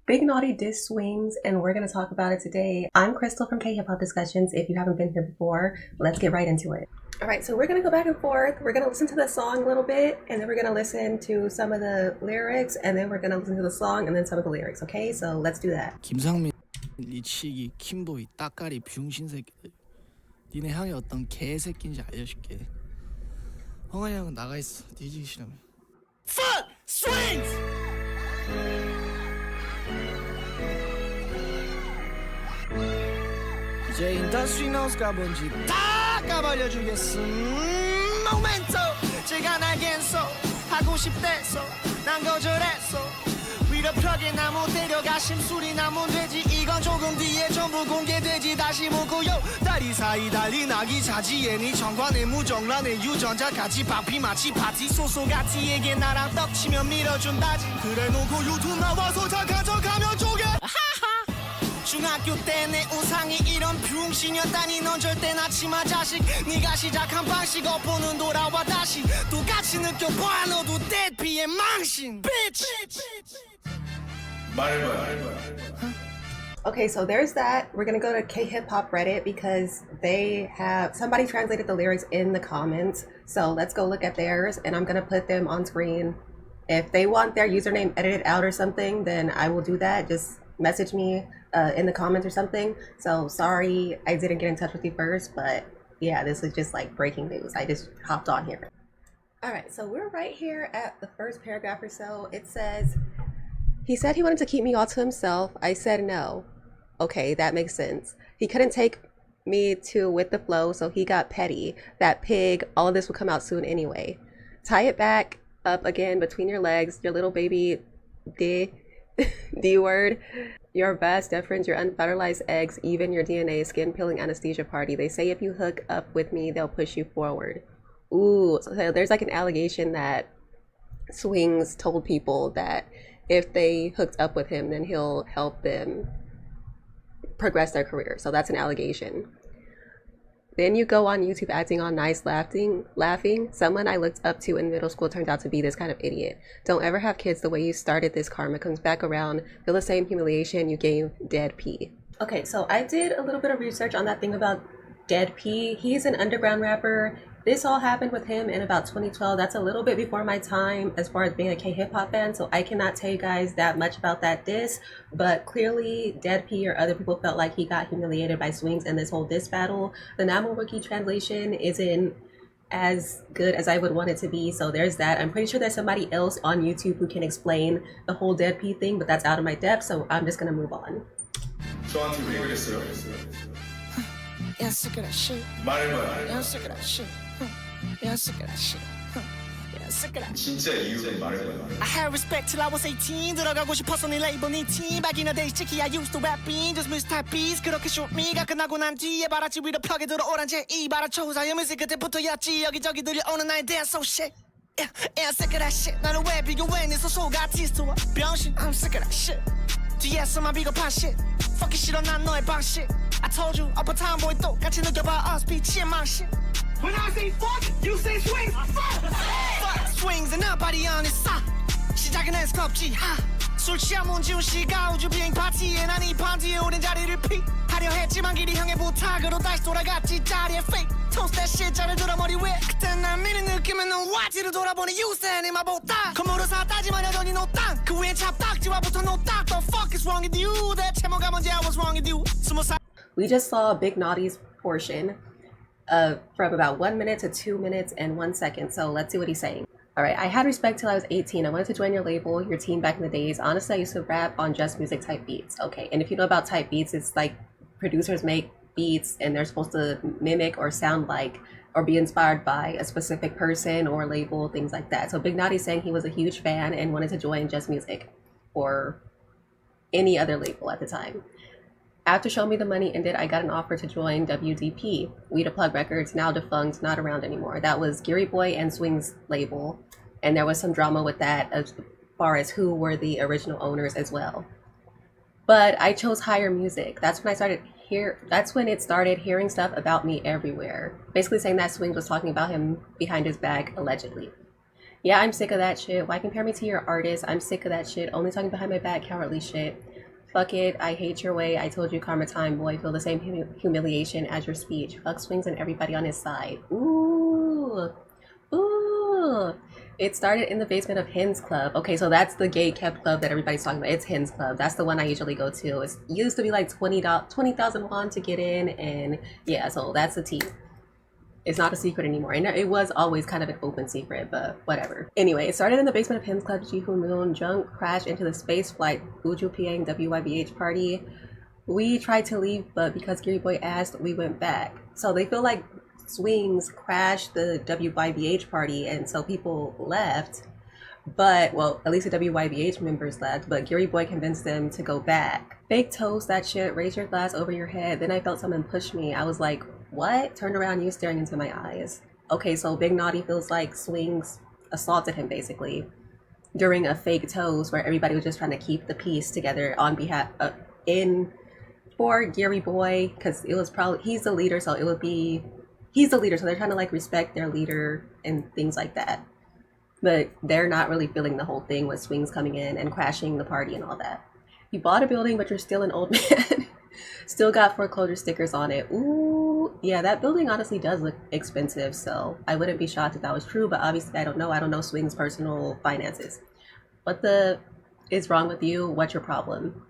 Big Naughty Diss swings, and we're going to talk about it today. I'm Crystal from KhipHop Discussions. If you haven't been here before, let's get right into it. All right, so we're going to go back and forth. We're going to listen to the song a little bit, and then we're going to listen to some of the lyrics, and then we're going to listen to the song and then some of the lyrics, okay? So let's do that. 김상민, 리치기, 킴보이, 따까리, 병신새끼들. 니네 형이 어떤 개새끼인지 알려줄게. 홍환이 형은 나가있어. 뒤지기 싫으면. Fuck! Swings! 이제 인더스트리 노스가 뭔지 다 까발려주겠음. 모멘토 제가 날겠어. 하고 싶댔어. 난 거절했어. 위로 벽에 나무 데려가 심술이 나면 되지. 이건 조금 뒤에 전부 공개되지. 다시 묻고요. 다리 사이 달린 아기 자지에 네 정관의 무정란의 유전자까지 바피 마치 파티 소소가티에게 나랑 떡치면 밀어준다지. 그래놓고 유튜브 나와서 착한 척하면 쪼개. 중학교 때 내 우상이 이런 병신이었다니. 넌 절대 낳지마 자식. 네가 시작한 방식 엎어는 돌아와 다시 똑같이 느껴봐. 너도 대피의 망신 bitch. Okay, so there's that. We're gonna go to KHipHop Reddit because they have somebody translated the lyrics in the comments. So let's go look at theirs, and I'm gonna put them on screen. If they want their username edited out or something, then I will do that. Just message me in the comments or something. So sorry I didn't get in touch with you first, but yeah, this is just like breaking news. I just hopped on here. All right, so we're right here at the first paragraph or so. It says, he said he wanted to keep me all to himself. I said no. Okay, that makes sense. He couldn't take me to with the flow, so he got petty. That pig, all of this will come out soon anyway. Tie it back up again between your legs, your little baby D word, your vast deference, your unfertilized eggs, even your DNA, skin peeling anesthesia party. They say if you hook up with me, they'll push you forward. Ooh, so there's like an allegation that Swings told people that if they hooked up with him, then he'll help them progress their career. So that's an allegation. Then you go on YouTube acting all nice, laughing. Someone I looked up to in middle school turned out to be this kind of idiot. Don't ever have kids. The way you started this karma comes back around. Feel the same humiliation you gave Dead P. Okay, so I did a little bit of research on that thing about Dead P. He's an underground rapper. This all happened with him in about 2012. That's a little bit before my time as far as being a K-hip-hop fan, so I cannot tell you guys that much about that diss, but clearly Dead P or other people felt like he got humiliated by Swings in this whole diss battle. The Namu Wiki translation isn't as good as I would want it to be, so there's that. I'm pretty sure there's somebody else on YouTube who can explain the whole Dead P thing, but that's out of my depth, so I'm just gonna move on. 저한테 왜 그랬어요? Yeah, sick of that shit. 말해봐요. Yeah, sick of that shit. Yeah, sick of that shit. Yeah, sick of that shit. 진짜 이유는 말해봐요. I had respect till I was 18. 들어가고 싶어서 네 레이블 네 팀. Back in the days, chicky, I used to rap in just miss type beats. 그렇게 shoot me가 끝나고 난 뒤에 바라지 위로 벽에 들어오란 제2 바라쳐 후사염을 그때부터였지. 여기저기 들려오는 나의 dance so shit. Yeah, yeah, sick of that shit. 나는 왜 비교해 네 소속 아티스트와 병신. I'm sick of that shit. 뒤에서만 비겁한 shit. Fucking 싫어 난 너의 방식. I told you, upper time boy 똑같이 느껴봐 us 빛의 망신. When I say fuck, you say swings. Fuck swings and nobody on his side. 시작은 애스컵지 하. 술 취하면 지운 시가 우주 비행 파티에 난 이 판티에 오랜 자리를 피. 하려 했지만 길이 향해 부탁으로 다시 돌아갔지 자리에 fake. Toast that shit 잘 들어 머리 위. 그땐 난 미리 느끼면 넌 와지를 돌아보니 you say 네 마보다. 건물을 샀다지만 여전히 노땅. 그 위엔 찹딱지와 붙어 노딱. The fuck is wrong with you? 대체 뭐가 문제야 what's wrong with you? 20살. We just saw Big Naughty's portion from about 1 minute to 2 minutes and 1 second. So let's see what he's saying. All right, I had respect till I was 18. I wanted to join your label, your team back in the days. Honestly, I used to rap on Just Music type beats. Okay, and if you know about type beats, it's like producers make beats and they're supposed to mimic or sound like or be inspired by a specific person or label, things like that. So Big Naughty's saying he was a huge fan and wanted to join Just Music or any other label at the time. After Show Me the Money ended, I got an offer to join WDP, We to Plug Records, now defunct, not around anymore. That was Geary Boy and Swing's label, and there was some drama with that as far as who were the original owners as well. But I chose Higher Music. That's when it started hearing stuff about me everywhere. Basically saying that Swings was talking about him behind his back, allegedly. Yeah, I'm sick of that shit. Why compare me to your artist? I'm sick of that shit. Only talking behind my back, cowardly shit. Fuck it, I hate your way. I told you karma time, boy. Feel the same humiliation as your speech. Fuck Swings and everybody on his side. Ooh. Ooh. It started in the basement of Hens Club. Okay, so that's the gate kept club that everybody's talking about. It's Hens Club. That's the one I usually go to. It used to be like 20,000 won to get in, and yeah, so that's the tea. It's not a secret anymore. And it was always kind of an open secret, but whatever. Anyway, it started in the basement of Hens Club. Jihoon Moon Junk crashed into the space flight Uju Piang WYBH party. We tried to leave, but because Gary Boy asked, we went back. So they feel like Swings crashed the WYBH party, and so people left. But, well, at least the WYBH members left, but Gary Boy convinced them to go back. Fake toast that shit, raise your glass over your head. Then I felt someone push me. I was like, what? Turned around, you staring into my eyes. Okay, so Big Naughty feels like Swings assaulted him, basically, during a fake toast where everybody was just trying to keep the peace together on behalf of, for Gary Boy, because it was probably, he's the leader, so it would be, he's the leader, so they're trying to like respect their leader and things like that. But they're not really feeling the whole thing with Swings coming in and crashing the party and all that. You bought a building, but you're still an old man. Still got foreclosure stickers on it. Ooh, yeah, that building honestly does look expensive, so I wouldn't be shocked if that was true, but obviously I don't know Swings' personal finances. What the is wrong with you? What's your problem?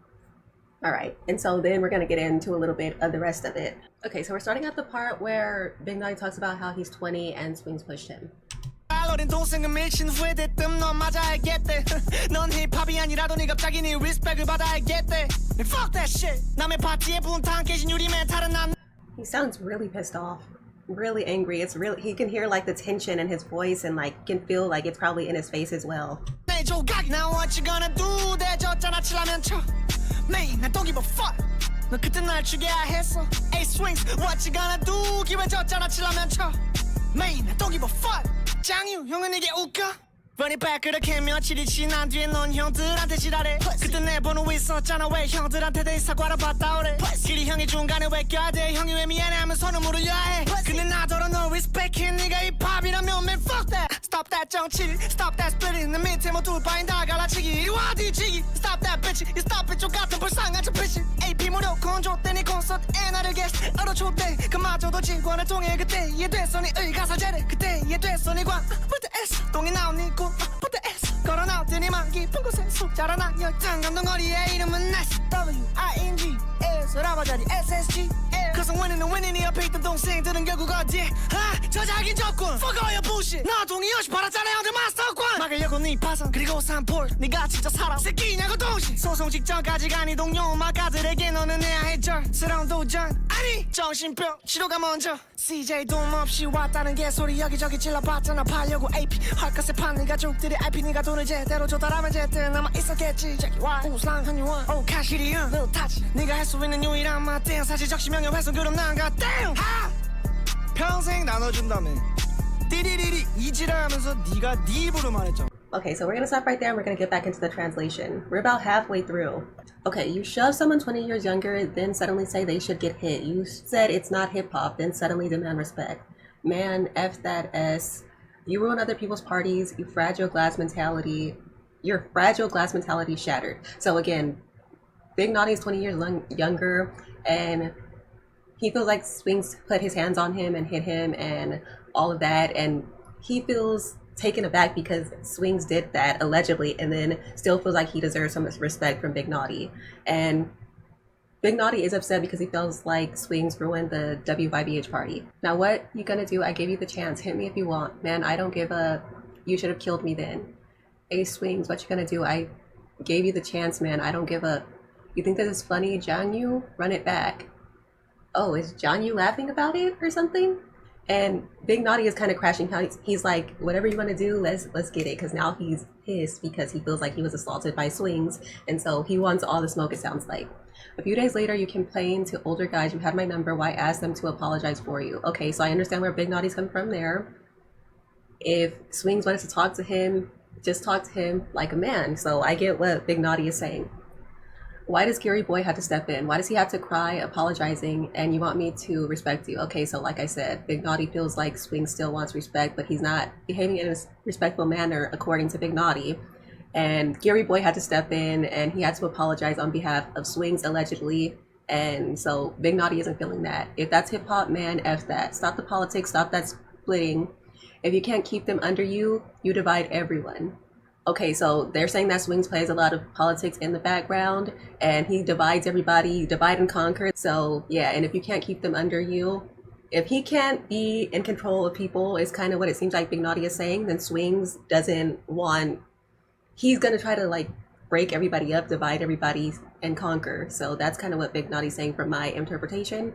All right, and so then we're gonna get into a little bit of the rest of it. Okay, so we're starting at the part where Big Naughty talks about how he's 20 and Swings pushed him. 어린 동생은 밀친 후회됐든 넌 맞아 알겠대 넌 힙합이 아니라도 네 갑자기 네 리스펙을 받아 알겠대 Fuck that shit 남의 파티에 분탕 깨진 유리 멘탈은 난 He sounds really pissed off, really angry. It's really, he can hear like the tension in his voice and like can feel like it's probably in his face as well. 내 조각이 Now what you gonna do 대졌잖아 칠라면 쳐 Man, I don't give a fuck 너 그때 날 죽여야 했어 Hey Swings, what you gonna do 기회 졌잖아 칠라면 쳐 Man, I don't give a fuck 장유 형은 이게 웃겨 Run it back 그렇게 며칠이 지난 뒤에 넌 형들한테 지랄해 그때 내 번호 있었잖아 왜 형들한테 대해 사과를 받다 오래 길이 형이 중간에 왜 껴야돼 형이 왜 미안해하면 손을 물어야 해 근데 나더러 널 respect해 네가 힙합이라면 man fuck that Stop that 정치 Stop that splitting 내 밑에 모두 바인 다 갈라치기 이리 와 뒤지기 Stop that bitch You stop it 똑같은 불쌍한 저 bitch AP 무료 건조 때니 콘서트에 나를 guest 얼어초 때 그마저도 진권을 통해 그때 이해됐어 네 의가사 제대 그때 이해됐어 네 관 Put the S 똥이 나온 네 군 Put the S 걸어 나오더니만 깊은 곳에 쑥 자라나 열정 감동거리의 이름은 S W-I-N-G S 라바자리 SSG Cause I'm winning and winning 네 옆에 있던 동생들은 결국 어디에 저작인 적군 Fuck all your bullshit 너 동의 없이 팔았잖아 형들 마스터권 막으려고 네 파선 그리고 산폴 네가 진짜 살아 새끼냐고 동시 소송 직전까지 간 이 동료 음악가들에게 너는 내야 해절스러운 도전 아니 정신병 치료가 먼저 CJ 돈 없이 왔다는 개소리 여기저기 찔러봤잖아 팔려고 AP 헐것에 파는 가족들이 IP 네가 돈을 제대로 줬다라면 제때 남아있었겠지 제기와 우슬랑 한유원 오 카시리언 너 타지 네가 할 수 있는 유일한 맛땡 사실 적시 명예 훼손 그럼 난가 땡 평생 나눠준다며 띠리리리 이지랄하면서 네가 네 입으로 말했잖아. Okay, so we're gonna stop right there and we're gonna get back into the translation. We're about halfway through. Okay, you shove someone 20 years younger, then suddenly say they should get hit. You said it's not hip-hop, then suddenly demand respect. Man, F that S. You ruin other people's parties, your fragile glass mentality shattered. So again, Big Naughty is 20 years younger, and he feels like Swings put his hands on him and hit him and all of that, and he feels taken aback because Swings did that allegedly, and then still feels like he deserves some respect from Big Naughty. And Big Naughty is upset because he feels like Swings ruined the WYBH party. Now what you gonna do? I gave you the chance. Hit me if you want. Man, I don't give a... You should have killed me then. Hey Swings, what you gonna do? I gave you the chance, man. I don't give a... You think that is funny, Jang Yu? Run it back. Oh, is Jang Yu laughing about it or something? And Big Naughty is kind of crashing out. He's like, whatever you want to do, let's get it. Because now he's pissed because he feels like he was assaulted by Swings. And so he wants all the smoke, it sounds like. A few days later, you complain to older guys, you had my number, why ask them to apologize for you? Okay, so I understand where Big Naughty's come from there. If Swings wanted to talk to him, just talk to him like a man. So I get what Big Naughty is saying. Why does Gary Boy have to step in? Why does he have to cry, apologizing, and you want me to respect you? Okay, so like I said, Big Naughty feels like Swings still wants respect, but he's not behaving in a respectful manner according to Big Naughty. And Gary Boy had to step in and he had to apologize on behalf of Swings allegedly. And so Big Naughty isn't feeling that. If that's hip hop, man, F that. Stop the politics, stop that splitting. If you can't keep them under you, you divide everyone. Okay, so they're saying that Swings plays a lot of politics in the background and he divides everybody, divide and conquer. So yeah, and if you can't keep them under you, if he can't be in control of people, is kind of what it seems like Big Naughty is saying, then Swings doesn't want, he's gonna try to like break everybody up, divide everybody and conquer. So that's kind of what Big Naughty's saying from my interpretation.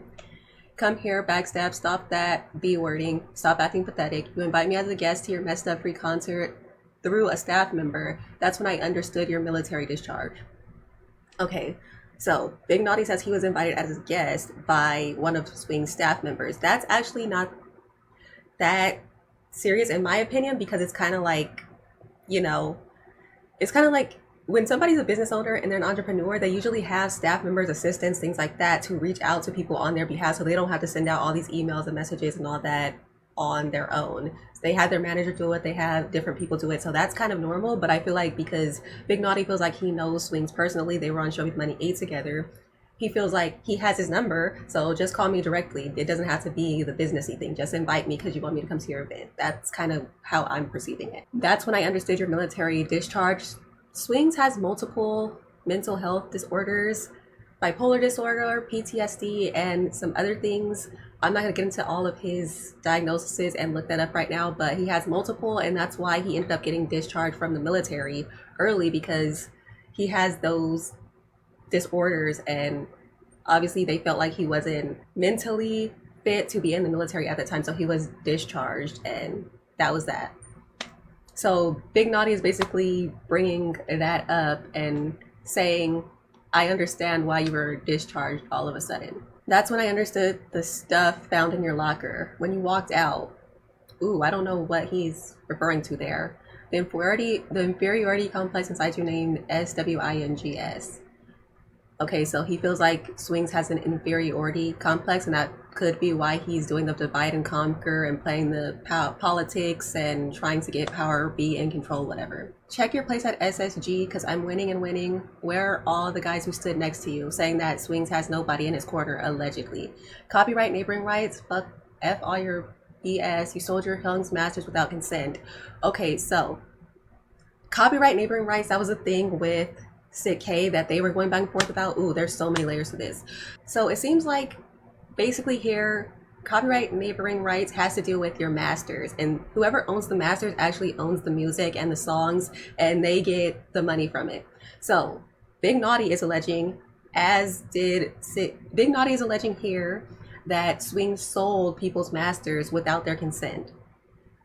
Come here, backstab, stop that B wording, stop acting pathetic. You invite me as a guest to your messed up free concert through a staff member. That's when I understood your military discharge. Okay, so Big Naughty says he was invited as a guest by one of Swing's staff members. That's actually not that serious in my opinion, because it's kind of like, you know, it's kind of like when somebody's a business owner and they're an entrepreneur, they usually have staff members, assistants, things like that to reach out to people on their behalf so they don't have to send out all these emails and messages and all that on their own. So they have their manager do it, they have different people do it. So that's kind of normal, but I feel like because Big Naughty feels like he knows Swings personally, they were on Show Me the Money 8 together, he feels like he has his number, so just call me directly. It doesn't have to be the businessy thing. Just invite me because you want me to come to your event. That's kind of how I'm perceiving it. That's when I understood your military discharge. Swings has multiple mental health disorders, bipolar disorder, PTSD, and some other things. I'm not going to get into all of his diagnoses and look that up right now, but he has multiple, and that's why he ended up getting discharged from the military early, because he has those disorders, and obviously they felt like he wasn't mentally fit to be in the military at the time, so he was discharged, and that was that. So Big Naughty is basically bringing that up and saying, I understand why you were discharged all of a sudden. That's when I understood the stuff found in your locker when you walked out. Ooh, I don't know what he's referring to there. The inferiority complex inside you named SWINGS. Okay, so he feels like Swings has an inferiority complex, and that could be why he's doing the divide and conquer and playing the politics and trying to get power, be in control, whatever. Check your place at SSG because I'm winning and winning. Where are all the guys who stood next to you saying that Swings has nobody in his corner, allegedly? Copyright neighboring rights? Fuck F all your BS. You sold your Hung's masters without consent. Okay, so copyright neighboring rights, that was a thing with Sik-K that they were going back and forth about. Ooh, there's so many layers to this. So it seems like basically here, copyright neighboring rights has to do with your masters, and whoever owns the masters actually owns the music and the songs, and they get the money from it. So Big Naughty is alleging, Big Naughty is alleging here that Swing sold people's masters without their consent.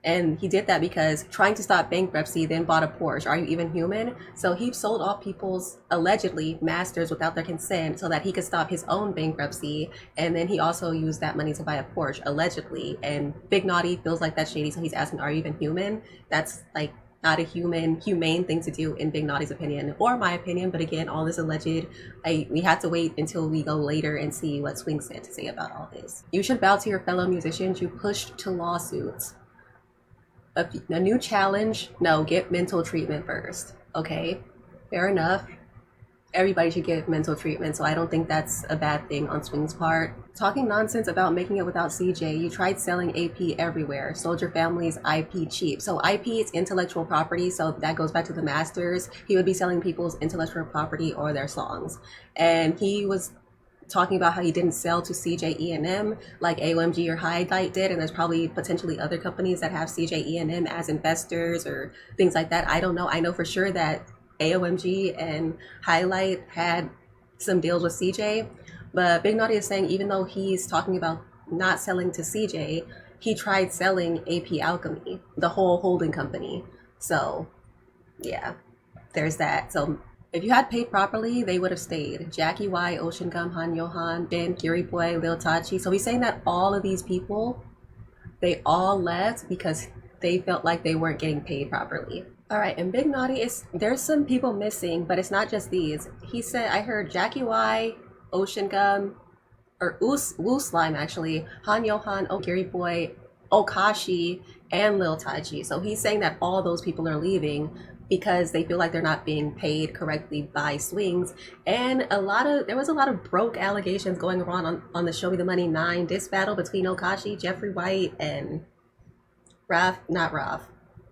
And he did that because trying to stop bankruptcy, then bought a Porsche. Are you even human? So he sold off people's allegedly masters without their consent so that he could stop his own bankruptcy. And then he also used that money to buy a Porsche, allegedly. And Big Naughty feels like that's shady. So he's asking, are you even human? That's like not a humane thing to do in Big Naughty's opinion, or my opinion. But again, all this alleged, we have to wait until we go later and see what Swing said to say about all this. You should bow to your fellow musicians you pushed to lawsuits. A new challenge? No, get mental treatment first. Okay, fair enough. Everybody should get mental treatment, so I don't think that's a bad thing on Swing's part. Talking nonsense about making it without CJ. You tried selling AP everywhere. Sold your family's IP cheap. So IP is intellectual property, so that goes back to the masters. He would be selling people's intellectual property or their songs. And he was talking about how he didn't sell to CJ E&M like AOMG or Highlight did, and there's probably potentially other companies that have CJ E&M as investors or things like that. I don't know. I know for sure that AOMG and Highlight had some deals with CJ, but Big Naughty is saying even though he's talking about not selling to CJ, he tried selling AP Alchemy, the whole holding company. So yeah, there's that. So if you had paid properly, they would have stayed. Jackie Y, Ocean Gum, Han Johan, Ben, Gary Boy, Lil Tachi. So he's saying that all of these people, they all left because they felt like they weren't getting paid properly. All right, and Big Naughty there's some people missing, but it's not just these. He said, I heard Jackie Y, Ocean Gum, or Woo Slime actually, Han Johan, Gary Boy, Okashi, and Lil Tachi. So he's saying that all those people are leaving, because they feel like they're not being paid correctly by swings. And there was a lot of broke allegations going on the Show Me the Money 9 diss battle between Okashi, Jeffrey White, and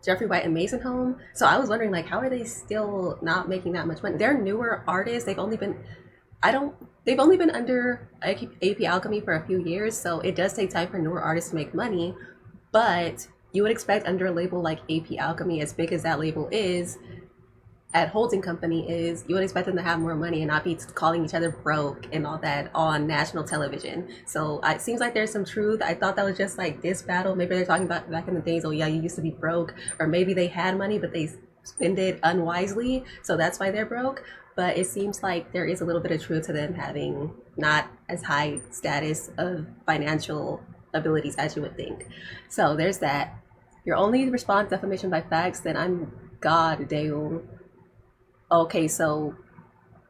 Jeffrey White and Mason Home. So I was wondering, like, how are they still not making that much money? They're newer artists. They've only been under AP Alchemy for a few years, so it does take time for newer artists to make money. But you would expect under a label like AP Alchemy, as big as that label is, at holding company is, you would expect them to have more money and not be calling each other broke and all that on national television. So it seems like there's some truth. I thought that was just like this battle. Maybe they're talking about back in the days, oh yeah, you used to be broke, or maybe they had money but they spend it unwisely, so that's why they're broke. But it seems like there is a little bit of truth to them having not as high status of financial abilities as you would think. So there's that. Your only response, defamation by facts, then I'm God damn. Okay, so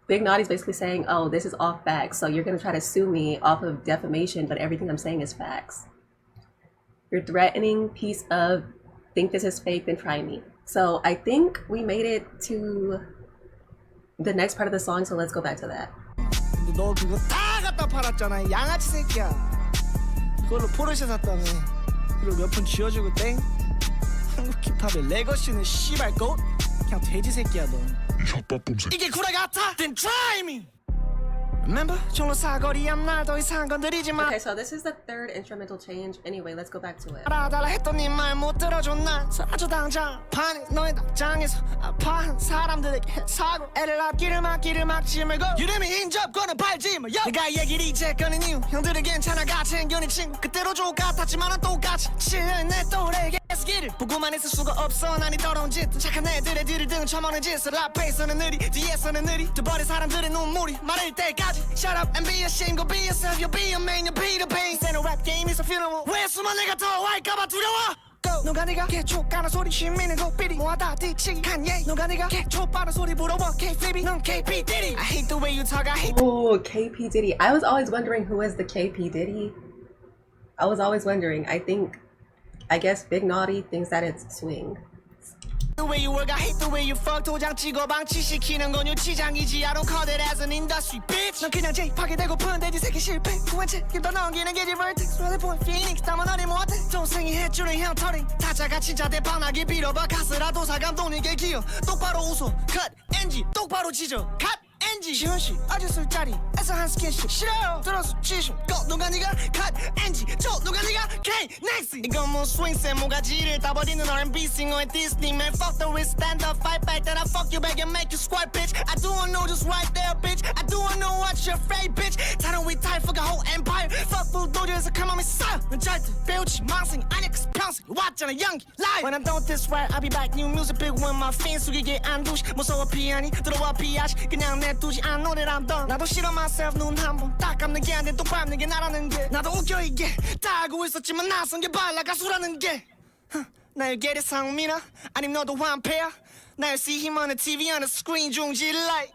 Big Naughty's basically saying, oh, this is all facts, so you're gonna try to sue me off of defamation, but everything I'm saying is facts. You're threatening piece of, think this is fake, then try me. So I think we made it to the next part of the song, so let's go back to that. 근데 너 그거 다 갖다 팔았잖아, 이 양아치 새끼야. 그걸로 포르쉐 샀다며. 그리고 몇 푼 쥐어주고 땡. 한국 힙합의 레거시는 씨발 고 그냥 돼지 새끼야 너. 이게 구라 같아? Then try me. Remember? 종로 사거리 앞날 더 이상 건드리지 마. Okay, so this is the third instrumental change. Anyway, let's go back to it. 알아달라 했더니 말 못 들어줘 난 사라져 당장 판이 너의 당장에서 아파한 사람들에게 사고 애를 앞길을 막지 말고 유름이 인접권을 밟지 마. 내가 얘기를 이제 꺼낸 이유 형들은 괜찮아 같이 챙겨낸 친구 그때로 조 같았지만은 똑같이 치는 내 또래에게 길을 보고만 있을 수가 없어 난 이 더러운 짓 착한 애들의 뒤를 등쳐먹는 짓을 앞에서는 느리 뒤에서는 느리 두 버린 사람들의 눈물이 마를 때까지 Shut up and be ashamed, go be yourself, you'll be a man, you'll be the pain. Stand a rap game is a funeral. 왜 숨어 내가 더 할까봐 두려워. Go. 너가 네가 개촉가는 소리 시민은 고삐리 모아다 뒤치기 Kanye. 너가 네가 개촉빠른 소리 부러워 K-Flip이 넌 KP Diddy. I hate the way you talk, I hate. Oh, KP Diddy. I was always wondering who is the KP Diddy. I was always wondering. I guess Big Naughty thinks that it's swing. The way you work, I hate the way you fuck 도장 찍어 방치시키는 건 유치장이지 I don't call that as an industry, bitch. 넌 그냥 제입하게 되고픈 돼지 새끼 실패 후한 책임도 넘기는 게 vertex 손해본 피닉스 담은 어리 못해 동생이 해주는 형터리 타짜가 진짜 대박나게 빌어봐 가스라도 사감독님께 기어 똑바로 웃어 cut NG 똑바로 지져 cut NG 시원시 아주 술자리에서 한 스킨십 싫어요 들어서 지심 고 누가 네가 cut NG 저 누가 네가 K next 이건 뭐 스윙세 모가지를 따버리는 R&B 싱어의 디스니 man fuck the wrist stand up fight back then I fuck you back and make you squat bitch I do I know just right there bitch I do I know what you're afraid bitch 다른 위 타입 fuck a whole empire fuck bulldoze에서 come on me style 넌 절대 배우지 망생 아니야 cause 평생 왔잖아 연기 live when I don't this right I'll be back new music big when my fans 숙이게 안 두시 무서워 피하니 들어와 피하시 그냥 내두지 않 노래를 I'm done 나도 싫어 myself 눈 한 번 딱 감는 게 아닌데 또 밟는 게 나라는 게 나도 웃겨 이게 다 알고 있었지만 나선 게 발라 가수라는 게 나의 게리 상미나 아님 너도 완패야 나의 see him on the TV on the screen 중지 like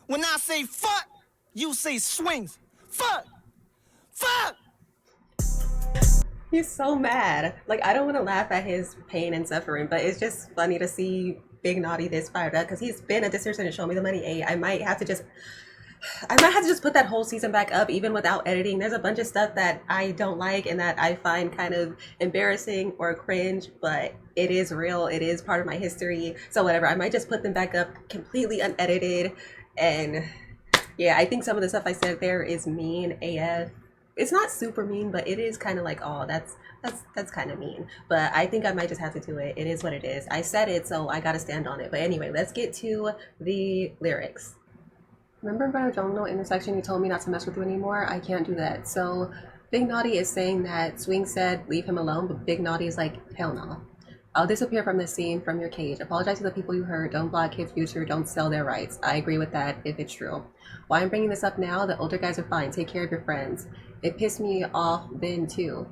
when I say fuck you say swings fuck He's so mad. Like, I don't want to laugh at his pain and suffering, but it's just funny to see Big Naughty this fired up because he's been a dissertation and Show Me the Money 8. I might have to just put that whole season back up even without editing. There's a bunch of stuff that I don't like and that I find kind of embarrassing or cringe, but it is real. It is part of my history. So whatever, I might just put them back up completely unedited. And yeah, I think some of the stuff I said there is mean AF. It's not super mean, but it is kind of like, oh, that's kind of mean. But I think I might just have to do it. It is what it is. I said it, so I gotta stand on it. But anyway, let's get to the lyrics. Remember in the jungle intersection you told me not to mess with you anymore? I can't do that. So Big Naughty is saying that Swing said leave him alone, but Big Naughty is like, hell no. I'll disappear from the scene, from your cage. Apologize to the people you hurt. Don't block Kid's future. Don't sell their rights. I agree with that if it's true. Why I'm bringing this up now? The older guys are fine. Take care of your friends. It pissed me off then too.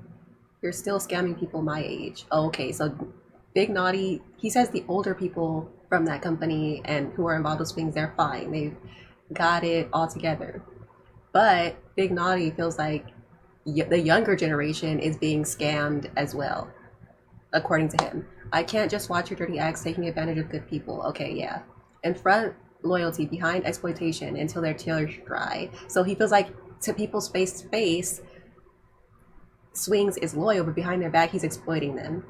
You're still scamming people my age. Oh, okay, so Big Naughty, he says the older people from that company and who are involved with Swings, they're fine. They've got it all together. But Big Naughty feels like the younger generation is being scammed as well. according to him. I can't just watch your dirty acts taking advantage of good people. Okay, yeah. In front, loyalty, behind, exploitation until their tears dry. So he feels like to people's face to face, Swings is loyal, but behind their back, he's exploiting them.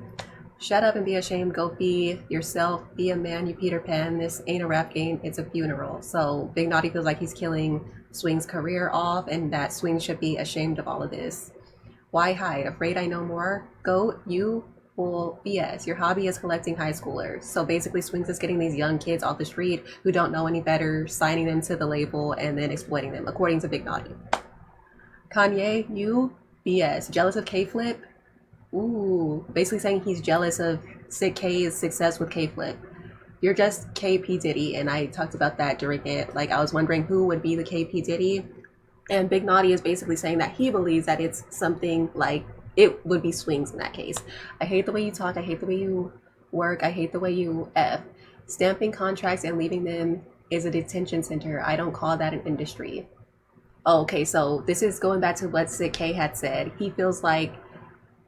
Shut up and be ashamed. Go be yourself. Be a man, you Peter Pan. This ain't a rap game, it's a funeral. So Big Naughty feels like he's killing Swing's career off and that Swing should be ashamed of all of this. Why hide? Afraid I know more? Go, you fool. BS. Your hobby is collecting high schoolers. So basically Swings is getting these young kids off the street who don't know any better, signing them to the label and then exploiting them, according to Big Naughty. Kanye, you BS. Jealous of K-Flip? Ooh, basically saying he's jealous of Sik-K's success with K-Flip. You're just KP Diddy, and I talked about that during it. Like, I was wondering who would be the KP Diddy, and Big Naughty is basically saying that he believes that it's something like it would be Swings in that case. I hate the way you talk. I hate the way you work. I hate the way you F. Stamping contracts and leaving them is a detention center. I don't call that an industry. Oh, okay, so this is going back to what Sik-K had said. He feels like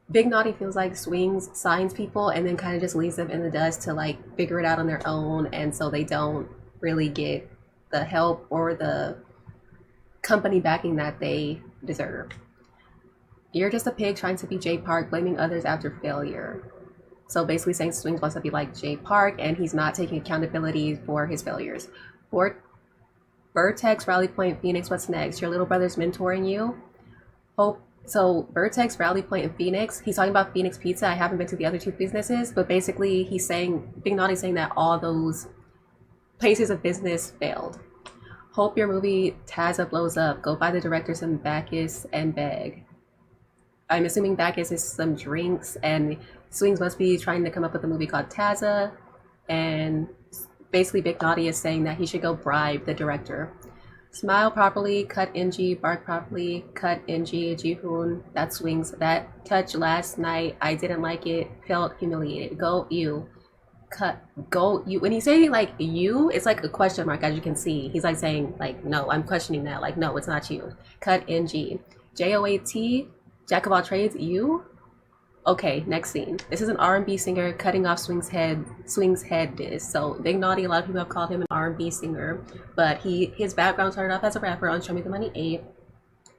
Big Naughty feels like Swings signs people and then kind of just leaves them in the dust to like figure it out on their own, and so they don't really get the help or the company backing that they deserve. You're just a pig trying to be Jay Park, blaming others after failure. So basically saying Swings wants to be like Jay Park and he's not taking accountability for his failures. Vertex, Rally Point, Phoenix, what's next? Your little brother's mentoring you? Hope. So Vertex, Rally Point, and Phoenix, he's talking about Phoenix Pizza. I haven't been to the other two businesses, but basically he's saying, Big Naughty's saying that all those places of business failed. Hope your movie Taza blows up. Go buy the director some Bacchus and beg. I'm assuming Bacchus is some drinks, and Swings must be trying to come up with a movie called Taza, and basically Big Naughty is saying that he should go bribe the director. Smile properly, cut NG, bark properly, cut NG, Jihoon, that Swings. That touch last night, I didn't like it, felt humiliated. Go you. Cut, go you. When he's saying like you, it's like a question mark, as you can see. He's like saying like, no, I'm questioning that. Like, no, it's not you. Cut NG. JOAT, Jack of all trades, you? Okay, next scene. This is an R&B singer cutting off Swings' head diss. So Big Naughty, a lot of people have called him an R&B singer, but his background started off as a rapper on Show Me the Money 8.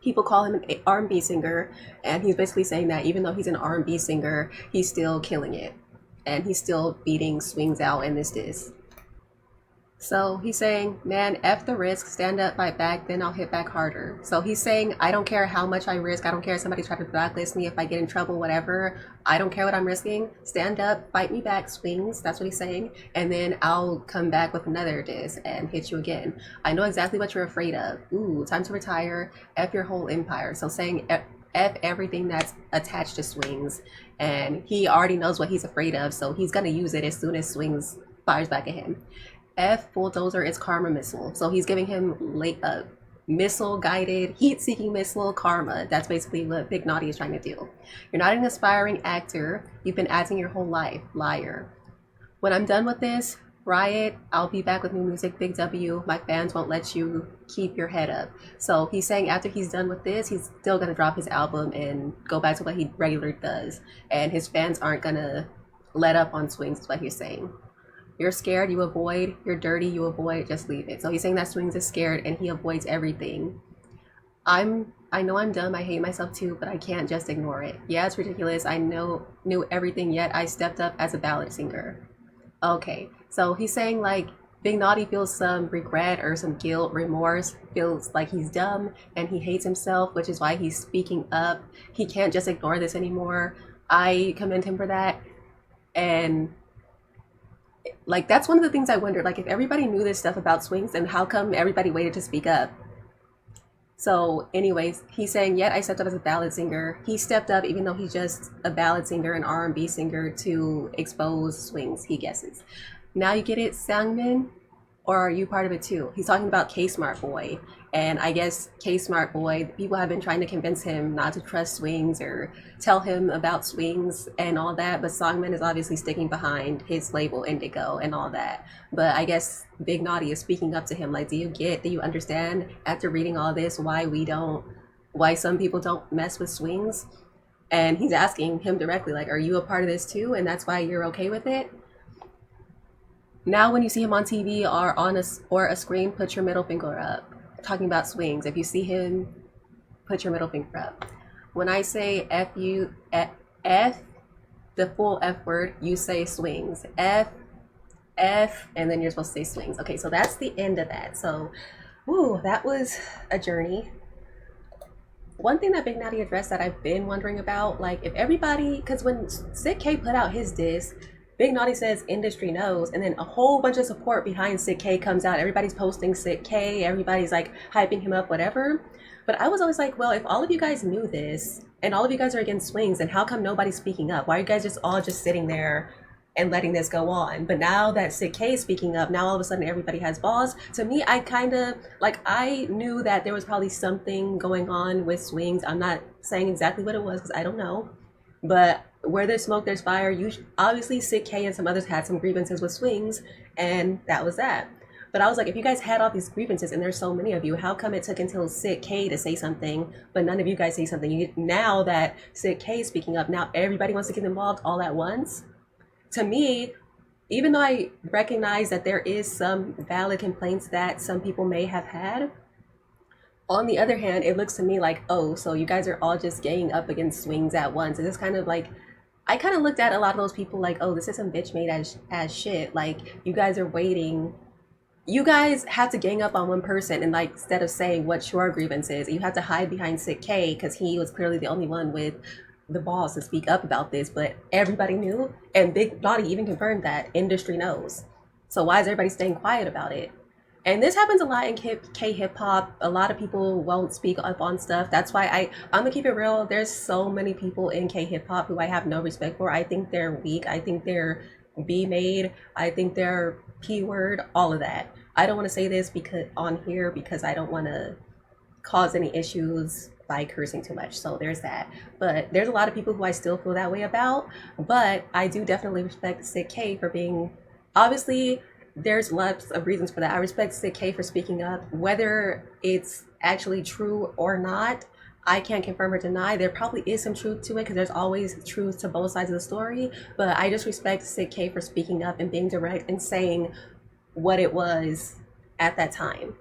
People call him an R&B singer, and he's basically saying that even though he's an R&B singer, he's still killing it, and he's still beating Swings out in this diss. So he's saying, man, F the risk, stand up, fight back, then I'll hit back harder. So he's saying, I don't care how much I risk. I don't care if somebody tried to blacklist me, if I get in trouble, whatever. I don't care what I'm risking. Stand up, fight me back, Swings. That's what he's saying. And then I'll come back with another diss and hit you again. I know exactly what you're afraid of. Ooh, time to retire. F your whole empire. So saying F everything that's attached to Swings. And he already knows what he's afraid of. So he's going to use it as soon as Swings fires back at him. F bulldozer is karma missile. So he's giving him missile guided, heat seeking missile karma. That's basically what Big Naughty is trying to do. You're not an aspiring actor. You've been acting your whole life. Liar. When I'm done with this, Riot, I'll be back with new music, Big W. My fans won't let you keep your head up. So he's saying after he's done with this, he's still going to drop his album and go back to what he regularly does. And his fans aren't going to let up on Swings, is what he's saying. You're scared, you avoid. You're dirty, you avoid. Just leave it. So he's saying that Swings is scared and he avoids everything. I know I'm dumb. I hate myself too, but I can't just ignore it. Yeah, it's ridiculous. I knew everything, yet I stepped up as a ballad singer. Okay, so he's saying like Big Naughty feels some regret or some guilt, remorse, feels like he's dumb and he hates himself, which is why he's speaking up. He can't just ignore this anymore. I commend him for that. And like, that's one of the things I wondered, like, if everybody knew this stuff about Swings, then how come everybody waited to speak up? So anyways, he's saying, yet I stepped up as a ballad singer. He stepped up even though he's just a ballad singer, an R&B singer, to expose Swings, he guesses. Now you get it, Sangmin? Or are you part of it too? He's talking about K-Smart Boy. And I guess K-Smart Boy, people have been trying to convince him not to trust Swings or tell him about Swings and all that. But Songman is obviously sticking behind his label Indigo and all that. But I guess Big Naughty is speaking up to him. Like, do you understand after reading all this why some people don't mess with Swings? And he's asking him directly, like, are you a part of this too? And that's why you're okay with it? Now when you see him on TV or on a screen, put your middle finger up. Talking about swings. If you see him, put your middle finger up. When I say F, the full F word, you say swings. F, and then you're supposed to say swings. Okay, so that's the end of that. So, woo, that was a journey. One thing that Big Naughty addressed that I've been wondering about, like if everybody, because when Sik-K put out his diss, Big Naughty says industry knows, and then a whole bunch of support behind Sik-K comes out. Everybody's posting Sik-K, everybody's like hyping him up, whatever. But I was always like, well, if all of you guys knew this, and all of you guys are against swings, then how come nobody's speaking up? Why are you guys just all just sitting there and letting this go on? But now that Sik-K is speaking up, now all of a sudden everybody has balls. To me, I kind of, like, I knew that there was probably something going on with swings. I'm not saying exactly what it was because I don't know. But where there's smoke, there's fire. Obviously, Sik-K and some others had some grievances with swings, and that was that. But I was like, if you guys had all these grievances and there's so many of you, how come it took until Sik-K to say something, but none of you guys say something? Now that Sik-K is speaking up, now everybody wants to get involved all at once? To me, even though I recognize that there is some valid complaints that some people may have had, on the other hand, it looks to me like, oh, so you guys are all just ganging up against swings at once. And it's kind of like, I kind of looked at a lot of those people like, oh, this is some bitch made as shit. Like, you guys are waiting. You guys have to gang up on one person, and like, instead of saying what your grievance is, you have to hide behind Sik-K because he was clearly the only one with the balls to speak up about this. But everybody knew, and Big Naughty even confirmed that industry knows. So why is everybody staying quiet about it? And this happens a lot in K-hip-hop. A lot of people won't speak up on stuff. That's why I'm gonna keep it real. There's so many people in K-hip-hop who I have no respect for. I think they're weak. I think they're B-made. I think they're P-word, all of that. I don't want to say this because I don't want to cause any issues by cursing too much. So there's that. But there's a lot of people who I still feel that way about. But I do definitely respect Sik-K for being, obviously, there's lots of reasons for that. I respect Sik-K for speaking up. Whether it's actually true or not, I can't confirm or deny. There probably is some truth to it because there's always truth to both sides of the story. But I just respect Sik-K for speaking up and being direct and saying what it was at that time.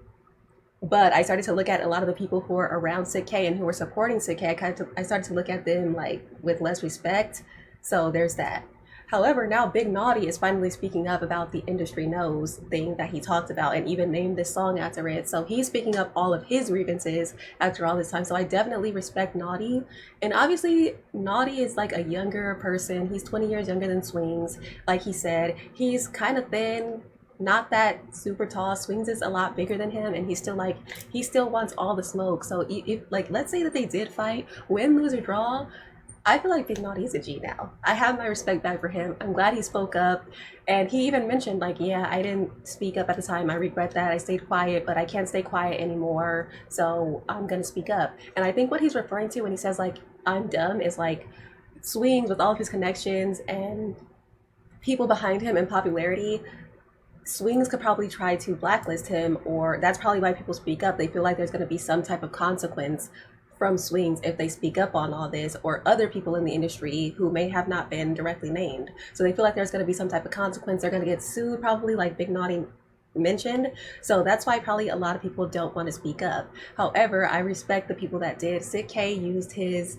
But I started to look at a lot of the people who are around Sik-K and who were supporting Sik-K. I started to look at them like with less respect. So there's that. However, now Big Naughty is finally speaking up about the industry knows thing that he talked about and even named this song after it. So he's speaking up all of his grievances after all this time. So I definitely respect Naughty. And obviously, Naughty is like a younger person. He's 20 years younger than Swings. Like he said, he's kind of thin, not that super tall. Swings is a lot bigger than him, and he still wants all the smoke. So if like, let's say that they did fight, win, lose, or draw, I feel like Big Naughty is a G now. I have my respect back for him. I'm glad he spoke up. And he even mentioned like, yeah, I didn't speak up at the time. I regret that. I stayed quiet, but I can't stay quiet anymore. So I'm going to speak up. And I think what he's referring to when he says like, I'm dumb is like Swings with all of his connections and people behind him and popularity. Swings could probably try to blacklist him, or that's probably why people speak up. They feel like there's going to be some type of consequence from Swings if they speak up on all this, or other people in the industry who may have not been directly named. So they feel like there's going to be some type of consequence. They're going to get sued probably, like Big Naughty mentioned. So that's why probably a lot of people don't want to speak up. However, I respect the people that did. Sik-K used his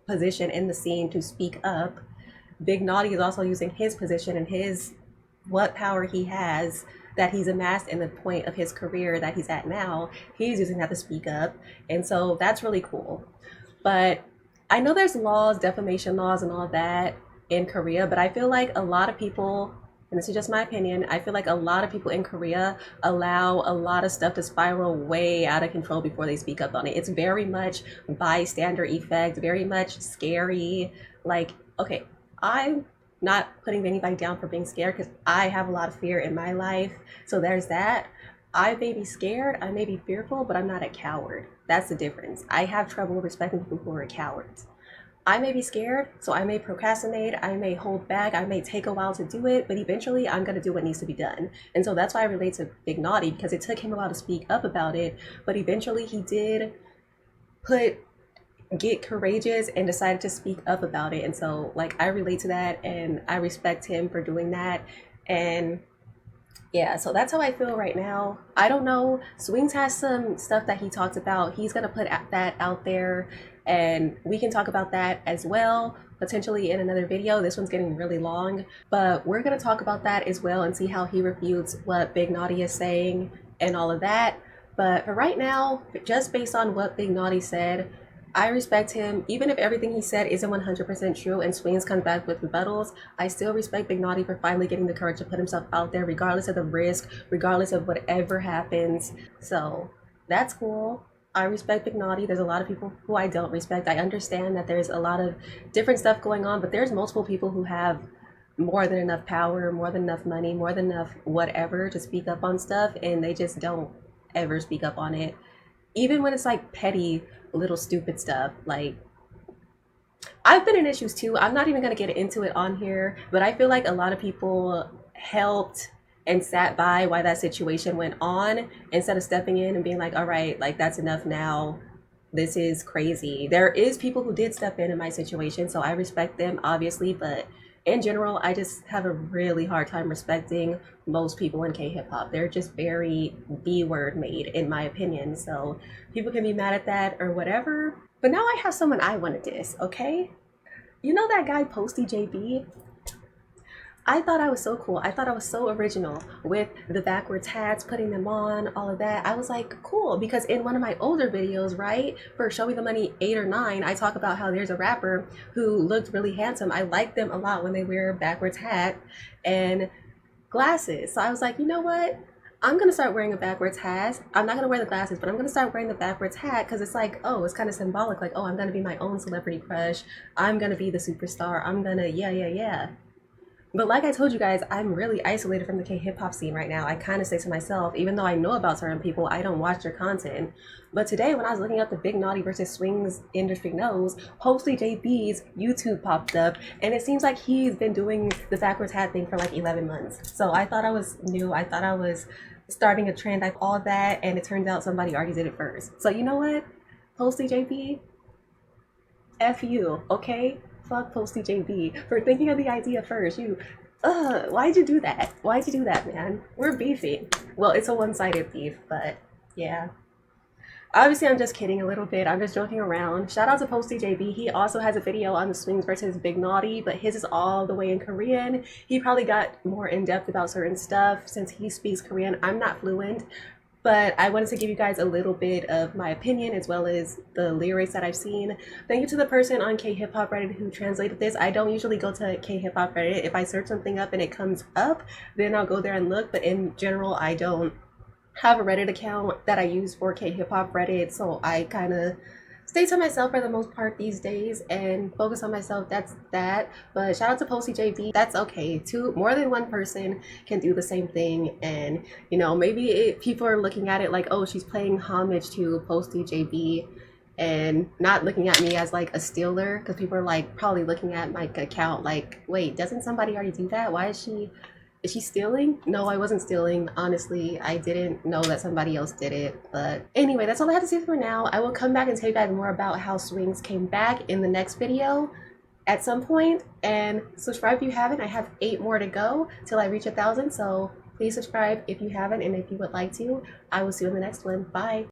position in the scene to speak up. Big Naughty is also using his position and his what power he has that he's amassed in the point of his career that he's at now. He's using that to speak up. And so that's really cool. But I know there's laws, defamation laws and all that in Korea, but I feel like a lot of people, and this is just my opinion, I feel like a lot of people in Korea allow a lot of stuff to spiral way out of control before they speak up on it. It's very much bystander effect, very much scary. Like, okay, I'm not putting anybody down for being scared because I have a lot of fear in my life. So there's that. I may be scared, I may be fearful, but I'm not a coward. That's the difference. I have trouble respecting people who are cowards. I may be scared, so I may procrastinate, I may hold back, I may take a while to do it, but eventually I'm going to do what needs to be done. And so that's why I relate to Big Naughty, because it took him a while to speak up about it, but eventually he did put get courageous and decided to speak up about it. And so like I relate to that and I respect him for doing that. And yeah, so that's how I feel right now. I don't know. Swings has some stuff that he talked about. He's gonna put that out there, and we can talk about that as well, potentially in another video. This one's getting really long, but we're gonna talk about that as well and see how he refutes what Big Naughty is saying and all of that. But for right now, just based on what Big Naughty said, I respect him. Even if everything he said isn't 100% true and Swings comes back with rebuttals, I still respect Big Naughty for finally getting the courage to put himself out there, regardless of the risk, regardless of whatever happens. So that's cool. I respect Big Naughty. There's a lot of people who I don't respect. I understand that there's a lot of different stuff going on, but there's multiple people who have more than enough power, more than enough money, more than enough whatever to speak up on stuff, and they just don't ever speak up on it. Even when it's like petty little stupid stuff. Like, I've been in issues too. I'm not even going to get into it on here, but I feel like a lot of people helped and sat by while that situation went on instead of stepping in and being like, all right, like that's enough now. This is crazy. There is people who did step in my situation, so I respect them obviously, but in general, I just have a really hard time respecting most people in K-hip-hop. They're just very B-word made, in my opinion. So people can be mad at that or whatever. But now I have someone I want to diss, okay? You know that guy Posty JB? I thought I was so cool. I thought I was so original with the backwards hats, putting them on, all of that. I was like, cool, because in one of my older videos, right, for Show Me the Money 8 or 9, I talk about how there's a rapper who looked really handsome. I like them a lot when they wear a backwards hat and glasses. So I was like, you know what? I'm going to start wearing a backwards hat. I'm not going to wear the glasses, but I'm going to start wearing the backwards hat because it's like, oh, it's kind of symbolic. Like, oh, I'm going to be my own celebrity crush. I'm going to be the superstar. I'm going to, yeah. But like I told you guys, I'm really isolated from the K-hip-hop scene right now. I kind of say to myself, even though I know about certain people, I don't watch their content. But today, when I was looking up the Big Naughty versus Swings industry knows, Posty JB's YouTube popped up, and it seems like he's been doing the backwards hat thing for like 11 months. So I thought I was new. I thought I was starting a trend, like all that, and it turns out somebody already did it first. So you know what, Posty JB, F you, okay? Fuck Posty JB for thinking of the idea first. Why'd you do that? Why'd you do that, man? We're beefing. Well, it's a one-sided beef, but yeah. Obviously, I'm just kidding a little bit. I'm just joking around. Shout out to Posty JB. He also has a video on the Swings versus Big Naughty, but his is all the way in Korean. He probably got more in-depth about certain stuff since he speaks Korean. I'm not fluent, but I wanted to give you guys a little bit of my opinion as well as the lyrics that I've seen. Thank you to the person on K-hip-hop Reddit who translated this. I don't usually go to K-hip-hop Reddit. If I search something up and it comes up, then I'll go there and look. But in general, I don't have a Reddit account that I use for K-hip-hop Reddit. So I kind of stay to myself for the most part these days and focus on myself. That's that. But shout out to Posty JB. That's okay. More than one person can do the same thing. And, you know, maybe people are looking at it like, oh, she's paying homage to Posty JB and not looking at me as like a stealer, because people are like probably looking at my account like, wait, doesn't somebody already do that? Why is she stealing? No, I wasn't stealing. Honestly, I didn't know that somebody else did it. But anyway, that's all I have to say for now. I will come back and tell you guys more about how Swings came back in the next video at some point. And subscribe if you haven't. I have 8 more to go till I reach 1,000. So please subscribe if you haven't, and if you would like to. I will see you in the next one. Bye.